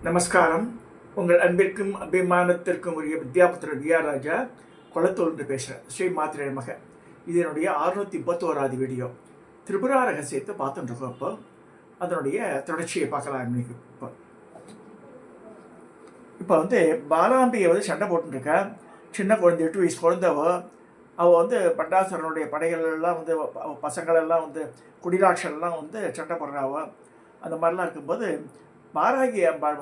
நமஸ்காரம். உங்கள் அன்பிற்கும் அபிமானத்திற்கும் உரிய வித்யாபுத்திரன் விஆர் ராஜா கொளத்தூர்ந்து பேசுகிறேன். ஸ்ரீ மாத்திரை மக. இது என்னுடைய 631வது வீடியோ. திரிபுரா ரகசியத்தை பார்த்துட்டு இருக்கோம். இப்போ அதனுடைய தொடர்ச்சியை பார்க்கலாம். இன்னைக்கு இப்போ பாலாம்பியை சண்டை போட்டுருக்கா. சின்ன குழந்தை 8 வயசு குழந்தைவ. அவள் பண்டாசுரனுடைய படைகள் எல்லாம் பசங்களெல்லாம் குடிராட்செல்லாம் சண்டை போடுறாவோ. அந்த மாதிரிலாம் இருக்கும்போது வாராகி அம்பாள்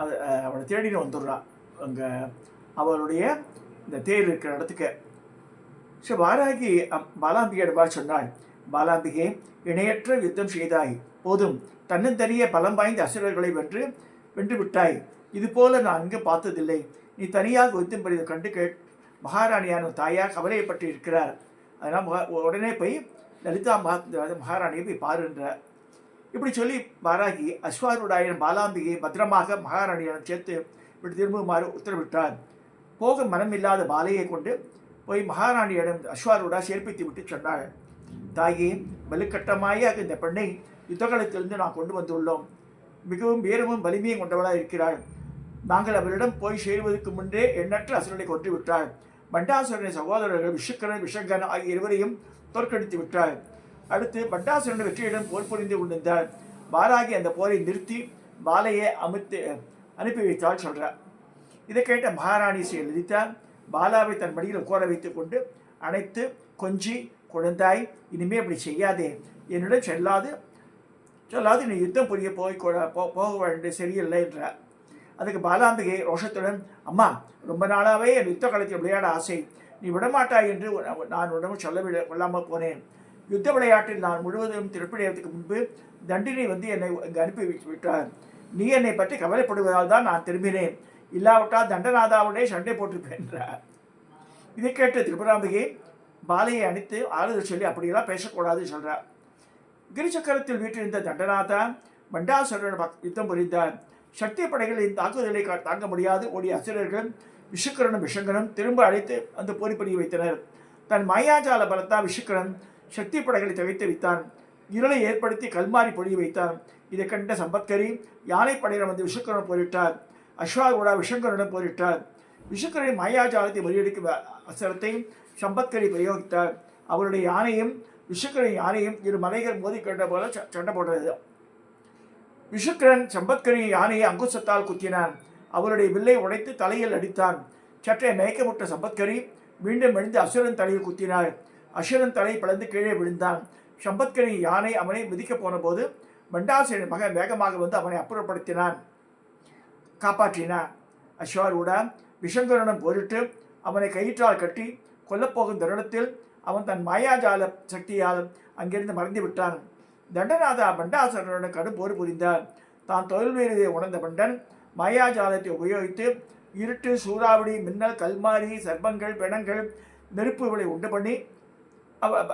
அது அவளை தேடின்னு வந்துடுறான் அங்கே அவளுடைய இந்த தேர் இருக்கிற இடத்துக்கு. ஸோ வாராகி பாலாம்பிகையிடவா சொன்னாள், பாலாம்பிகை, இணையற்ற யுத்தம் செய்தாய், போதும், தன்னந்தனிய பலம் வாய்ந்த அசுரர்களை வென்று விட்டாய். இது போல நான் அங்கே பார்த்ததில்லை. நீ தனியாக யுத்தம் புரிந்த கண்டு மகாராணியான தாயார் கவலையப்பட்டு இருக்கிறார். அதனால் உடனே போய் லலிதா மகாராணியை போய் பாருன்றார். இப்படி சொல்லி வாராகி அஸ்வாரூடாயன் பாலாம்பிகை பத்திரமாக மகாராணியிடம் சேர்த்து இப்படி திரும்புமாறு உத்தரவிட்டார். போக மனமில்லாத பாலையை கொண்டு போய் மகாராணியிடம் அஸ்வாரூடா சேர்ப்பித்து விட்டு சொன்னாள், தாயே, வலுக்கட்டமாய இந்த பெண்ணை யுத்தகலத்திலிருந்து நான் கொண்டு வந்துள்ளோம். மிகவும் வீரமும் வலிமையும் கொண்டவளாக இருக்கிறாள். நாங்கள் அவளிடம் போய் சேருவதற்கு முன்பே எண்ணற்ற அசுரனை கொன்று விட்டாள். பண்டாசுரனை சகோதரர்கள் விஷக்கரன் விஷங்கன் ஆகிய இருவரையும் தோற்கடித்து விட்டாள். அடுத்து பண்டாசுரன் வெற்றியிடம் போர் புரிந்து கொண்டிருந்தாள். வாராகி அந்த போரை நிறுத்தி பாலையை அனுப்பி வைத்தாள் சொல்கிறார். இதை கேட்ட மகாராணி ஸ்ரீ லலிதா பாலாவை தன் மடியில் உட்கார வைத்துக் கொண்டு அணைத்து கொஞ்சி, குழந்தாய், இனிமே அப்படி செய்யாதே, என்னிடம் சொல்லாது நீ யுத்தம் புரிய போக வேண்டிய சரியில்லை என்றார். அதுக்கு பாலாம்பிகை ரோஷத்துடன், அம்மா, ரொம்ப நாளாகவே என் யுத்த காலத்தில் விளையாட ஆசை, நீ விடமாட்டாய் என்று நான் உடம்பு கொள்ளாமல் போனேன். யுத்த விளையாட்டில் நான் முழுவதும் திருப்படையத்துக்கு முன்பு தண்டினை என்னை இங்கு அனுப்பி விட்டார். நீ என்னை பற்றி கவலைப்படுவதால் தான் நான் திரும்பினேன். இல்லாவிட்டால் தண்டநாதாவுடைய சண்டை போட்டிருப்பேன் என்றார். இதை கேட்டு திரிபுராம்பிகை பாலையை அணித்து ஆறுதல் சொல்லி அப்படியெல்லாம் பேசக்கூடாது சொல்றார். கிரிச்சக்கரத்தில் வீட்டிருந்த தண்டநாதா பண்டாசுரன் யுத்தம் புரிந்தார். சக்தி படைகளின் தாக்குதலை தாங்க முடியாது ஓடிய அசுரர்கள் விஷுக்கரனும் விஷங்கனும் திரும்ப அழைத்து அந்த போரிப்படியை வைத்தனர். தன் மாயாஜால பலத்தா விஷுக்கரன் சக்தி படைகளை தவித்து வைத்தான். இருளை ஏற்படுத்தி கல்மாரி பொழிய வைத்தான். இதை கண்ட சம்பத்கரி யானைப்படையிடம் விஷுக்கரன் போரிட்டார். அஸ்வாரூடா விஷங்கரனுடன் போரிட்டார். விஷுக்கரின் மாயாஜாலத்தை முறியடிக்கும் அசரத்தை சம்பத்கரி பிரயோகித்தார். அவருடைய யானையும் விஷுக்கரின் யானையும் இரு மலைகள் மோதி கண்ட போல சண்டை போடுறது. விஷுக்கரன் சம்பத்கரின் யானையை அங்குசத்தால் குத்தினான். அவருடைய வில்லை உடைத்து தலையில் அடித்தான். சற்றே மயக்கமுட்ட சம்பத்கரி மீண்டும் எழுந்து அசுரன் தலையில் குத்தினார். அசுரன் தலை பிளந்து கீழே விழுந்தான். சம்பத்கரின் யானை அவனை மிதிக்கப் போன போது பண்டாசுரன் மகன் வேகமாக அவனை அப்புறப்படுத்தினான், காப்பாற்றினான். அஸ்வாரூடா விஷங்கரனும் போரிட்டு அவனை கயிற்றால் கட்டி கொல்லப்போகும் தருணத்தில் அவன் தன் மாயாஜால சக்தியால் அங்கிருந்து மறைந்து விட்டான். தண்டநாதா பண்டாசுரனுடன் கடும் போர் புரிந்தார். தான் தொழில்வேலையை உணர்ந்த பண்டன் மாயாஜாலத்தை உபயோகித்து இருட்டு, சூறாவளி, மின்னல், கல்மாரி, சர்ப்பங்கள், பிணங்கள், நெருப்புகளை உண்டு பண்ணி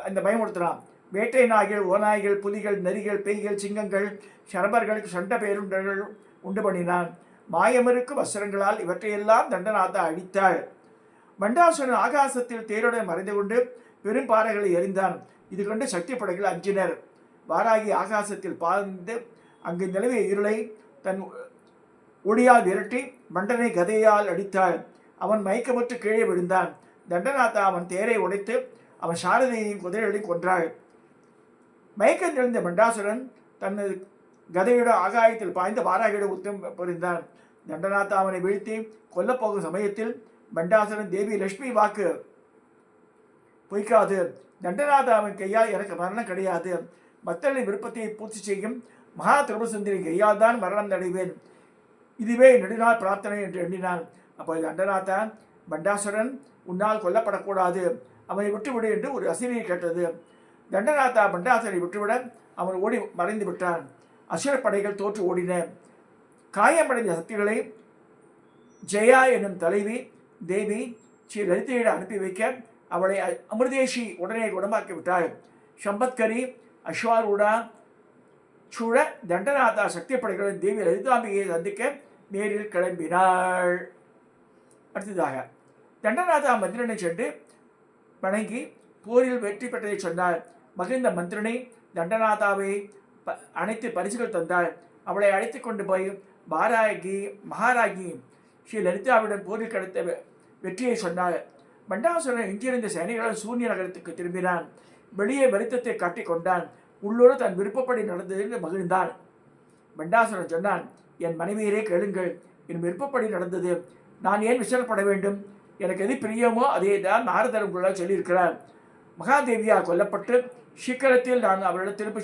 இந்த பயமுறுத்தினான். வேட்டை நாய்கள், ஓநாய்கள், புலிகள், நரிகள், பேய்கள், சிங்கங்கள், சரபர்கள், சண்ட பேருண்டர்கள் உண்டு பண்ணினான். மாயமருக்கு வஸ்திரங்களால் இவற்றையெல்லாம் தண்டநாதா அழித்தாள். பண்டாசுரன் ஆகாசத்தில் தேருடன் மறைந்து கொண்டு பெரும் பாறைகளை எறிந்தான். இது கண்டு சக்தி படைகள் அஞ்சினர். வாராகி ஆகாசத்தில் பாய்ந்து அங்கு நிலவிய இருளை தன் ஒடியால் விரட்டி மண்டனை கதையால் அடித்தாள். அவன் மயக்கமுற்று கீழே விழுந்தான். தண்டநாதா அவன் தேரை உடைத்து அவன் சாரதியையும் குதிரைகளையும் கொன்றாள். மயக்கம் தெளிந்த பண்டாசுரன் தனது கதையோட ஆகாயத்தில் பாய்ந்த வாராகியோட யுத்தம் புரிந்தான். தண்டநாதா அவனை வீழ்த்தி கொல்லப்போகும் சமயத்தில் பண்டாசுரன் தேவி லட்சுமி வாக்கு பொய்க்காது, தண்டநாதாவின் கையால் எனக்கு மரணம் கிடையாது, பக்தர்களின் விருப்பத்தை பூர்த்தி செய்யும் மகா திரிபுரசுந்தரின் கையால் தான் மரணம் அடைவேன், இதுவே நெடுநாள் பிரார்த்தனை என்று எண்ணினான். அப்போது தண்டநாதா, பண்டாசுரன் உன்னால் கொல்லப்படக்கூடாது, அவனை விட்டுவிடு என்று ஒரு அசிரியை கேட்டது. தண்டநாதா பண்டாசுரனை விட்டுவிட அவன் ஓடி மறைந்து விட்டான். அசுர படைகள் தோற்று ஓடின. காயமடைந்த சக்திகளை ஜெயா என்னும் தலைவி தேவி ஸ்ரீ லலிதையிடம் அனுப்பி வைக்க அவளை அமிர்தேஷி உடனே குணமாக்கி விட்டாள். சம்பத்கரி அஸ்வாரூடா சூழ தண்டநாதா சக்தி படைகளின் தேவி லலிதாம்பிகையை சந்திக்க நேரில் கிளம்பினாள். அடுத்ததாக தண்டநாதா மந்திரனை சென்று வணங்கி போரில் வெற்றி பெற்றதை சொன்னார். மகிழ்ந்த மந்திரனை தண்டநாதாவை அனைத்து பரிசுகள் தந்தாள். அவளை அழைத்து கொண்டு போய் மகாராஜி ஸ்ரீ லலிதாவிடம் போரில் கிடைத்த வெற்றியை சொன்னார். பண்டாசுரன் எங்கிருந்த சேனைகளும் சூன்ய நகரத்துக்கு திரும்பினான். வெளியே வருத்தத்தை காட்டிக்கொண்டான். உள்ளோடு தன் விருப்பப்படி நடந்தது என்று மகிழ்ந்தான். பண்டாசுரன் சொன்னான், என் மனைவியரே கேளுங்கள், என் விருப்பப்படி நடந்தது. நான் ஏன் விசனப்பட வேண்டும்? எனக்கு எது பிரியமோ அதே தான் நாரதரும் கூட சொல்லியிருக்கிறார். மகாதேவியால் கொல்லப்பட்டு சீக்கிரத்தில் நான் அவளிடம் திருப்பி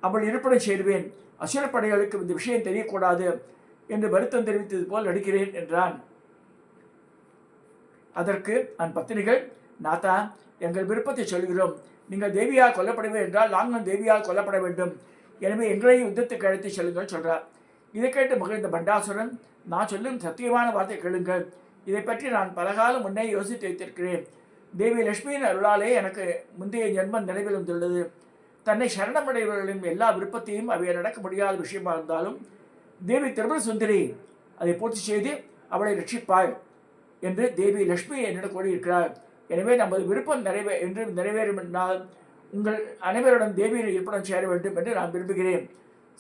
அவள் இருப்பிடம் சேருவேன். அசுரப்படைகளுக்கு இந்த விஷயம் தெரியக்கூடாது என்று வருத்தம் தெரிவித்தது போல் நடிக்கிறேன் என்றான். அதற்கு அன் பத்தினிகள், நாதா, எங்கள் விருப்பத்தை சொல்கிறோம். நீங்கள் தேவியால் கொல்லப்படுவேன் என்றால் நாங்களும் தேவியால் கொல்லப்பட வேண்டும். எனவே எங்களையும் யுத்தத்துக்கு அழைத்து செல்லுங்கள் சொல்றார். இதை கேட்டு மகிழ்ந்த பண்டாசுரன், நான் சொல்லும் சத்தியமான வார்த்தை கேளுங்கள். இதை பற்றி நான் பலகாலம் முன்னே யோசித்து வைத்திருக்கிறேன். தேவி லட்சுமியின் அருளாலே எனக்கு முந்தைய ஜென்மம் நினைவில் வந்துள்ளது. தன்னை சரணமடைவர்களின் எல்லா விருப்பத்தையும் அவை நடக்க முடியாத விஷயமா இருந்தாலும் தேவி திரிபுர சுந்தரி அதை பூர்த்தி செய்து அவளை ரட்சிப்பாள் என்று தேவி லட்சுமி என்னிடம் கூறியிருக்கிறார். எனவே நமது விருப்பம் நிறைவேறும் என்றால் உங்கள் அனைவருடன் தேவியின் இருப்பிடம் சேர வேண்டும் என்று நான் விரும்புகிறேன்.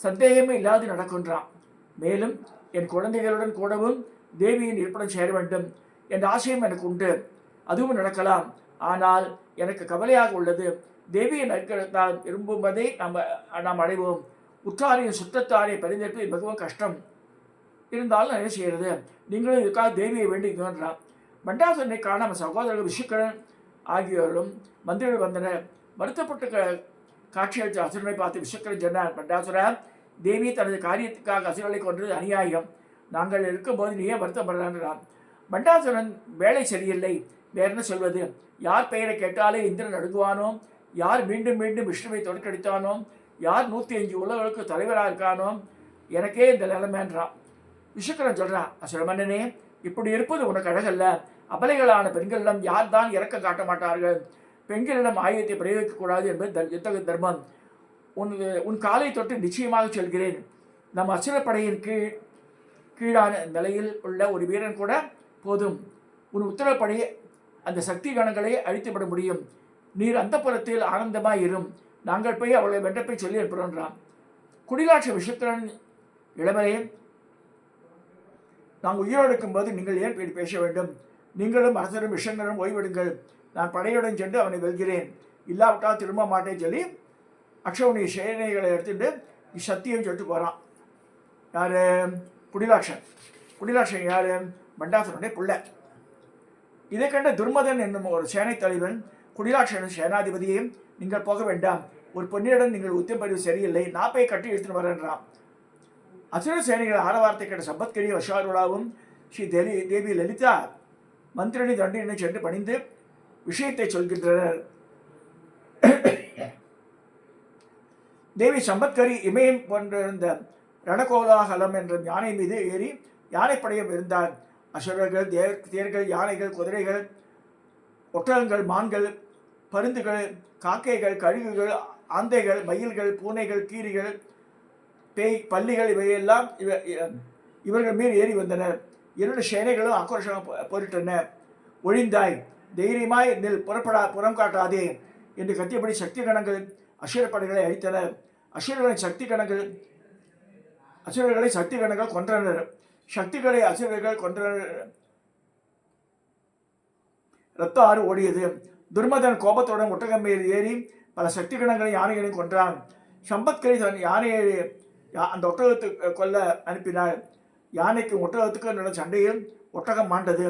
சந்தேகமே இல்லாது நடக்கின்றான். மேலும் என் குழந்தைகளுடன் கூடவும் தேவியின் இருப்பிடம் சேர வேண்டும் என்ற ஆசையும் எனக்கு உண்டு. அதுவும் நடக்கலாம். ஆனால் எனக்கு கவலையாக உள்ளது. தேவியை நற்கரத்தால் விரும்புவதை நாம் அடைவோம். உற்றாரையும் சுற்றத்தாரை பரிந்தெடுப்பது மிகவும் கஷ்டம். இருந்தாலும் என்ன செய்கிறது? நீங்களும் இதுக்காக தேவியை வேண்டிக்கிறான். பண்டாசுரனை காண நம்ம சகோதரர்கள் விஷுக்கரன் ஆகியோரும் மந்திரிகள் வந்தனர். வருத்தப்பட்ட காட்சியளித்த அசுரனை பார்த்து விஷுக்கரன் சொன்னார், பண்டாசுரா, தேவி தனது காரியத்துக்காக அசுரனை கொன்றது அநியாயம். நாங்கள் இருக்கும்போது நீ ஏன் வருத்தப்படுறான்? பண்டாசுரன் வேலை சரியில்லை, வேற என்ன சொல்வது? யார் பெயரை கேட்டாலே இந்திரன் நடுங்குவானோ, யார் மீண்டும் மீண்டும் விஷ்ணுவை தோற்கடித்தானோ, யார் 105 உலகளுக்கு தலைவராக இருக்கானோ, எனக்கே இந்த நிலைமைன்றான். விஷுக்கரன் சொல்கிறான், அசுரமன்னனே, இப்படி இருப்பது உனக்கு அழகல்ல. அபலைகளான பெண்களிடம் யார் தான் இறக்கம் காட்ட மாட்டார்கள்? பெண்களிடம் ஆயுதத்தை பிரயோகிக்கக்கூடாது என்பது யுத்த தர்மம். உன் காலை தொட்டு நிச்சயமாக சொல்கிறேன், நம் அசுரப்படையின் கீழான நிலையில் உள்ள ஒரு வீரன் கூட போதும். உன் உத்தரப்படி அந்த சக்தி கணங்களை அழித்துவிட முடியும். நீர் அந்த புறத்தில் ஆனந்தமாய் இரும். நாங்கள் போய் அவளை வென்றப்பை சொல்லி அனுப்புகின்றான். குடிலாட்சி விஷுக்கரன், இளவரே, நாங்கள் உயிரோடு இருக்கும்போது நீங்கள் ஏன் பேச வேண்டும்? நீங்களும் அரசரும் விஷங்கரும் ஓய்வெடுங்கள். நான் படையுடன் சென்று அவனை வெல்கிறேன். இல்லாவிட்டால் திரும்ப மாட்டேன்னு சொல்லி அக்ஷவுடைய சேனைகளை எடுத்துட்டு சத்தியம் சொல்லிட்டு போகிறான். யார்? குடிலாட்சன் யார்? பண்டாசுரனுடைய பிள்ளை. இதை கண்ட துர்மதன் என்னும் ஒரு சேனை தலைவன் குடிலாட்சன் சேனாதிபதியையும், நீங்கள் போக வேண்டாம், ஒரு பொன்னியுடன் நீங்கள் உத்தியம்பறிவு சரியில்லை, நாப்பை கட்டி எடுத்துட்டு வரேன்றான். அசுர சேனைகள் ஆரவாரத்தை கேட்ட சம்பத்கரி வஷாருளாவும் ஸ்ரீ தேவி லலிதா மந்திரணி தண்டினை சென்று பணிந்து விஷயத்தை சொல்கின்றனர். தேவி சம்பத்கரி இமயம் போன்றிருந்த ரணகோலாகலம் என்ற யானை மீது ஏறி யானைப்படையம் இருந்தார். அசுரர்கள், தேர்கள், யானைகள், குதிரைகள், ஒட்டகங்கள், மான்கள், பருந்துகள், காக்கைகள், கழுகுகள், ஆந்தைகள், மயில்கள், பூனைகள், கீரிகள், பேய், பள்ளிகள் இவையெல்லாம் இவர்கள் மீது ஏறி வந்தனர். 2 சேனைகளும் ஆக்ரோஷமாக போரிட்டன. ஒழிந்தாய், தைரியமாய் நில், புறம் காட்டாதே என்று கத்தியபடி சக்தி கணங்கள் அசுரப்படைகளை அழித்தனர். அசுரர்களை சக்தி கணங்கள் கொன்றனர். சக்திகளை அசுரர்கள் கொன்றனர். இரத்த ஆறு ஓடியது. துர்மதன் கோபத்துடன் ஒட்டகம் மேல் ஏறி பல சக்தி கணங்களை யானைகளையும் கொன்றான். சம்பத்கரி தன் யானையை அந்த ஒட்டகத்துக்கு கொல்ல அனுப்பினார். யானைக்கும் ஒட்டகத்துக்கு நடந்த சண்டையில் ஒட்டகம் மாண்டது.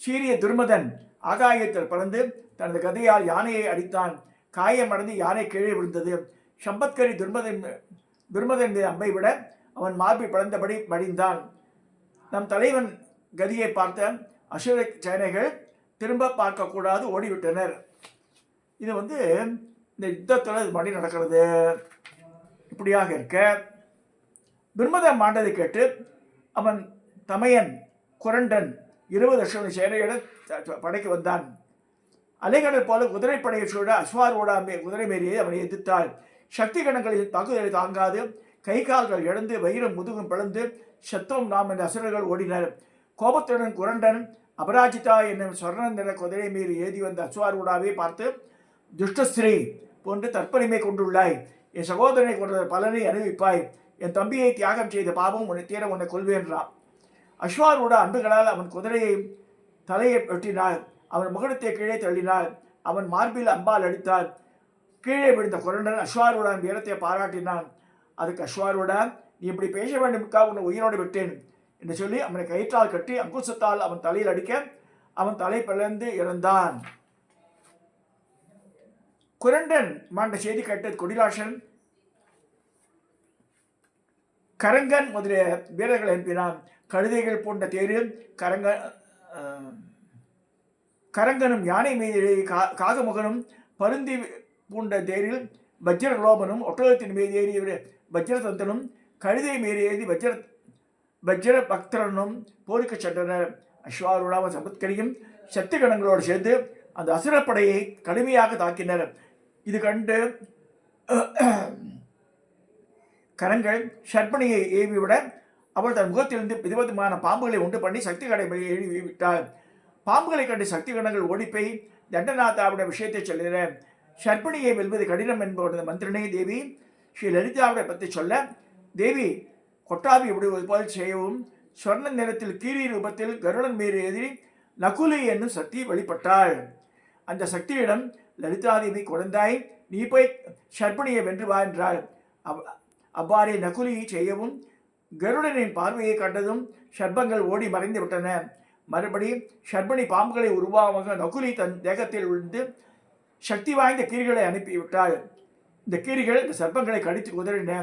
சீரிய துர்மதன் ஆகாயத்தில் பறந்து தனது கதையால் யானையை அடித்தான். காயமடைந்து யானை கீழே விழுந்தது. சம்பத்கரி துர்மதன் மீது அம்பை விட அவன் மார்பை பிளந்தபடி மடிந்தான். நம் தலைவன் கதியை பார்த்த அசுர சேனைகள் திரும்ப பார்க்கக்கூடாது ஓடிவிட்டனர். இது இந்த யுத்தத்தில் மணி நடக்கிறது. இப்படியாக இருக்க துர்மதன் மாண்டதை கேட்டு அவன் தமையன் குரண்டன் 20 லட்சம் சேனையுடன் படைக்கு வந்தான். அலைகடல் போல குதிரைப்படையை சூழ அஸ்வாரோட குதிரை மேலேயே அவனை எதிர்த்தாள். சக்தி கணங்களில் தாக்குதலை தாங்காது கை கால்கள் இழந்து வயிறும் முதுகும் பிளந்து சத்துவம் நாம் என்ற அசுரர்கள் ஓடினர். கோபத்துடன் குரண்டன் அபராஜிதா என்னும் சொர்ண நிற குதிரை மீது ஏறி வந்த அஸ்வாரூடாவை பார்த்து துஷ்டஸ்திரீ போன்று தற்பெருமை கொண்டுள்ளாய். என் சகோதரனை கொண்ட பலனை அனுபவிப்பாய். என் தம்பியை தியாகம் செய்த பாவம் உன்னை தீர உன்னை கொள்வேன்றான். அஸ்வாரோட அன்புகளால் அவன் குதிரையை தலையை வெட்டினாள். அவன் முகத்தை கீழே தள்ளினாள். அவன் மார்பில் அம்பால் அடித்தாள். கீழே விழுந்த குரண்டன் அஸ்வாரோடான் வீரத்தை பாராட்டினான். அதுக்கு அஸ்வாரோடான், நீ இப்படி பேச வேண்டும்க்காக உன்னை உயிரோடு விட்டேன் என்று சொல்லி அவனை கயிற்றால் கட்டி அங்குசத்தால் அவன் தலையில் அடிக்க அவன் தலை பிளந்து இறந்தான். குரண்டன் மாண்ட செய்தி கேட்டது கொடிலாசன் கரங்கன் முதலிய வீரர்கள் அனுப்பினான். கழுதைகள் போன்ற தேரில் கரங்கனும் யானை மீது காகமுகனும் பருந்தி பூண்ட தேரில் வஜ்ரலோபனும் ஒட்டகத்தின் மீது ஏறிய வஜ்ரதந்தனும் கழுதை மீது ஏறி வஜ்ர பக்தரனும் போருக்கு சென்றனர். அஸ்வாரூடாம சம்பத்கரியும் சக்திகணங்களோடு சேர்ந்து அந்த அசுரப்படையை கடுமையாக தாக்கினர். இது கண்டு கரங்கள் ஷர்பணியை ஏவிவிட அவள் தன் முகத்திலிருந்து விதவிதமான பாம்புகளை உண்டு பண்ணி சக்தி கடை ஏவி விட்டாள். பாம்புகளை கண்டு சக்தி கணங்கள் ஓடிப்போய் தண்டநாத்தாவுடைய விஷயத்தை சொல்லின. ஷர்பணியை வெல்வது கடினம் என்பவரது மந்திரனை தேவி ஸ்ரீ லலிதாவுடைய பற்றி சொல்ல, தேவி கொட்டாவி விடுவது போல் செய்யவும் சொர்ண நிறத்தில் கீரி ரூபத்தில் கருடன் மீது எதிரி நகுலி என்னும் சக்தி வெளிப்பட்டாள். அந்த சக்தியிடம் லலிதாதேவி குழந்தாய், நீ போய் ஷர்பணியை வென்று வா என்றாள். அவ்வாறே நகுலி செய்யவும் கருடனின் பார்வையை கண்டதும் ஷர்பங்கள் ஓடி மறைந்து விட்டன. மறுபடி ஷர்பணி பாம்புகளை உருவாக நகுலி தன் தேகத்தில் விழுந்து சக்தி வாய்ந்த கீரிகளை அனுப்பிவிட்டாள். இந்த கீரிகள் இந்த சர்ப்பங்களை கடித்து குதறின.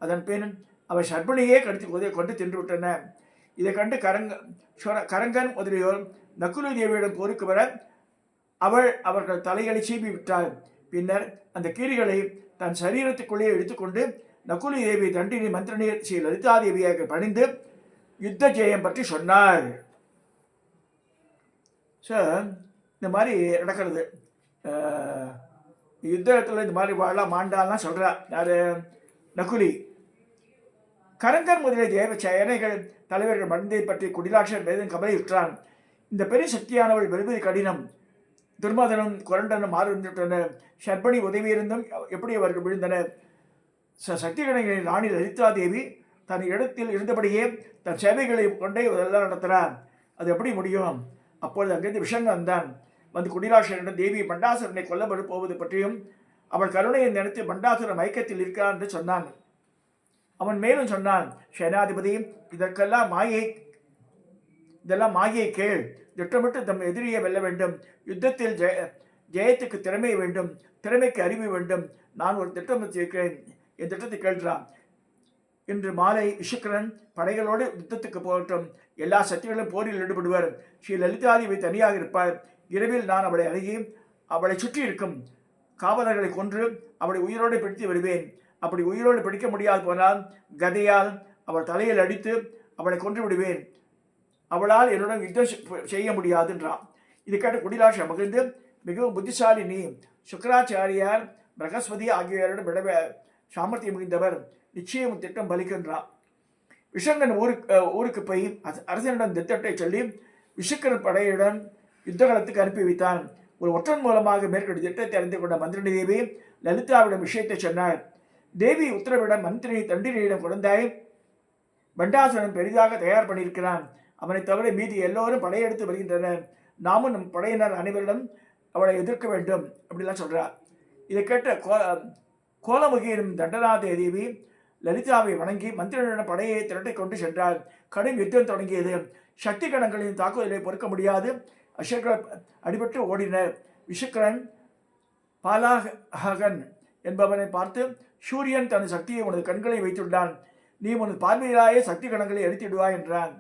அதன் பின் அவை ஷர்பணியே கடித்து கொண்டு தின்று விட்டன. இதை கண்டு கரங்கன் முதலியோர் நகுலி தேவியிடம் போருக்கு வர அவர்கள் தலைகளை சீவி விட்டாள். பின்னர் அந்த கீரிகளை தன் சரீரத்துக்குள்ளே எடுத்துக்கொண்டு நகுலி தேவி தண்டினி மந்திரனி ஸ்ரீ லலிதாதேவியாக பணிந்து யுத்த ஜெயம் பற்றி சொன்னாள். ஸோ இந்த மாதிரி நடக்கிறது. யுத்தத்தில் இந்த மாதிரி வாழலாம் மாண்டாலாம் சொல்கிறா யார்? நகுலி. கரங்கன் முதலிய தேவ சேனைகள் தலைவர்கள் மருந்தை பற்றி குடிலாட்சன் வேதன் கவலையுற்றான். இந்த பெரிய சக்தியானவள் வெறுவது கடினம். துர்மதனும் குரண்டனும் மாறிவிட்டனர். ஷர்பணி உதவி இருந்தும் எப்படி அவர்கள் விழுந்தனர்? சக்தி கணங்களின் ராணி லலிதாதேவி தன் இடத்தில் இருந்தபடியே தன் சேவைகளை கொண்டே இதெல்லாம் நடத்துகிறார். அது எப்படி முடியும்? அப்பொழுது அங்கிருந்து விஷங்க வந்தான். வந்து குடிலாட்சனிடம் தேவி பண்டாசுரனை கொல்லப்பட போவது பற்றியும் அவள் கருணையை நினைத்து பண்டாசுரன் மயக்கத்தில் இருக்கிறான் என்று சொன்னான். அவன் மேலும் சொன்னான், சேனாதிபதி, இதெல்லாம் மாயை கேள். திட்டமிட்டு தம் எதிரியை வெல்ல வேண்டும். யுத்தத்தில் ஜெயத்துக்கு திறமை வேண்டும், திறமைக்கு அறிவு வேண்டும். நான் ஒரு திட்டம் வச்சிருக்கிறேன், என் திட்டத்தை கேள்றான். இன்று மாலை விசுக்கரன் படைகளோடு யுத்தத்துக்கு போகட்டும். எல்லா சக்திகளும் போரில் ஈடுபடுவர். ஸ்ரீ லலிதாதேவி தனியாக இருப்பாள். இரவில் நான் அவளை அணுகி அவளை சுற்றி இருக்கும் காவலர்களை கொன்று அவளை உயிரோடு பிடித்து வருவேன். அப்படி உயிரோடு பிடிக்க முடியாது போனால் கதையால் அவள் தலையில் அடித்து அவளை கொன்று விடுவேன். அவளால் என்னுடன் யுத்தம் செய்ய முடியாது என்றான். இது கேட்ட குடிலாட்ச மகிழ்ந்து, மிகவும் புத்திசாலி நீ. சுக்கராச்சாரியார் பிரகஸ்பதி ஆகியோரிடம் விட சாமர்த்தியம் மிகுந்தவர். நிச்சயம் திட்டம் பலிக்கின்றான். விஷங்கன் ஊருக்கு போய் அரசனிடம் திட்டத்தை சொல்லி விஷுக்கரன் படையுடன் யுத்தகலத்துக்கு அனுப்பி வைத்தான். ஒரு ஒற்றன் மூலமாக மேற்கொண்ட திட்டத்தை அறிந்து கொண்ட மந்திரணி தேவி லலிதாவிடம் விஷயத்தை சொன்னார். தேவி உத்தரவிடம் மந்திரி தண்டினியிடம் குழந்தாய், பண்டாசுரன் பெரிதாக தயார் பண்ணியிருக்கிறான். அவனை தவிர மீதி எல்லோரும் படையெடுத்து வருகின்றனர். நாமும் நம் படையினர் அனைவரிடம் அவளை எதிர்க்க வேண்டும் அப்படிலாம் சொல்கிறார். இதை கேட்ட கோலமுகி எனும் தண்டநாத தேவி லலிதாவை வணங்கி மந்திரனிடம் படையை திரட்டை கொண்டு சென்றார். கடும் யுத்தம் தொடங்கியது. சக்தி கணங்களின் தாக்குதலை பொறுக்க முடியாது அசுரர்கள் அடிபட்டு ஓடினர். விஷுக்கரன் பாலாகன் என்பவனை பார்த்து, சூரியன் தன் சக்தியை உனது கண்களை வைத்துள்ளான். நீ உனது பார்வையிலாயே சக்தி கணங்களை அழித்திடுவாய் என்றான்.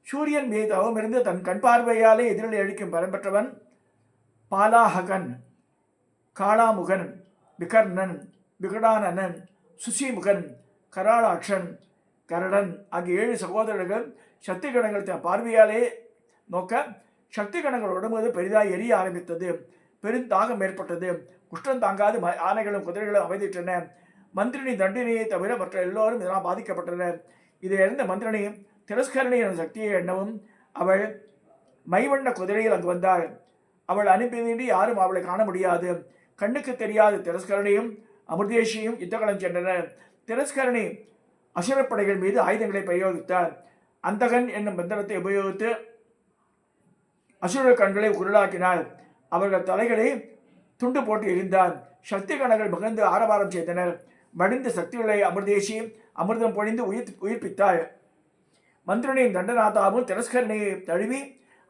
சூரியன் மீது தவமிருந்து தன் கண் பார்வையாலே எதிரொலி அழிக்கும் பரம்பெற்றவன் பாலாஹகன், காளாமுகன், விகர்ணன், விகடானனன், சுசிமுகன், கராளாட்சன், கரடன் ஆகிய 7 சகோதரர்கள் சக்தி கணங்கள் தன் பார்வையாலே நோக்க சக்தி கணங்கள் உடம்புவது பெரிதாக எரிய ஆரம்பித்தது. பெருந்தாகம் ஏற்பட்டது. குஷ்டம் தாங்காது ஆனைகளும் குதிரைகளும் அமைதிட்டன. மந்திரினி தண்டினியை தவிர மற்ற எல்லோரும் இதனால் பாதிக்கப்பட்டனர். இதை அறிந்த மந்திரணி திரஸ்கரணி என்ற சக்தியை எண்ணவும் அவள் மைவண்ண குதிரையில் அங்கு வந்தாள். அவள் அனுப்பியதின்றி யாரும் அவளை காண முடியாது. கண்ணுக்கு தெரியாத திரஸ்கரணியும் அமிர்தேஷியும் யுத்தகலம் சென்றனர். திரஸ்கரணி அசுரப்படைகள் மீது ஆயுதங்களை பிரயோகித்தார். அந்தகன் என்னும் மந்திரத்தை உபயோகித்து அசுர கண்களை உருளாக்கினார். அவர்கள் தலைகளை துண்டு போட்டு எரிந்தார். சக்தி கணங்கள் மிகுந்து ஆரவாரம் செய்தனர். மடிந்த சக்திகளை அமிர்தேஷி அமிர்தம் பொழிந்து உயிர்ப்பித்தாள். மந்திரனையும் தண்டநாதாவும் திரஸ்கரணியை தழுவி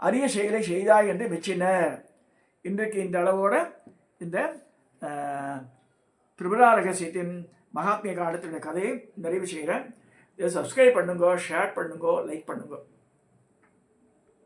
அரிய செயலை செய்தாய் என்று மெச்சினர். இன்றைக்கு இந்த அளவோட இந்த திரிபுரா ரகசியத்தின் மகாத்மிய காலத்தினுடைய கதையை நிறைவு செய்கிறேன். இதை சப்ஸ்கிரைப் பண்ணுங்க, ஷேர் பண்ணுங்க, லைக் பண்ணுங்க.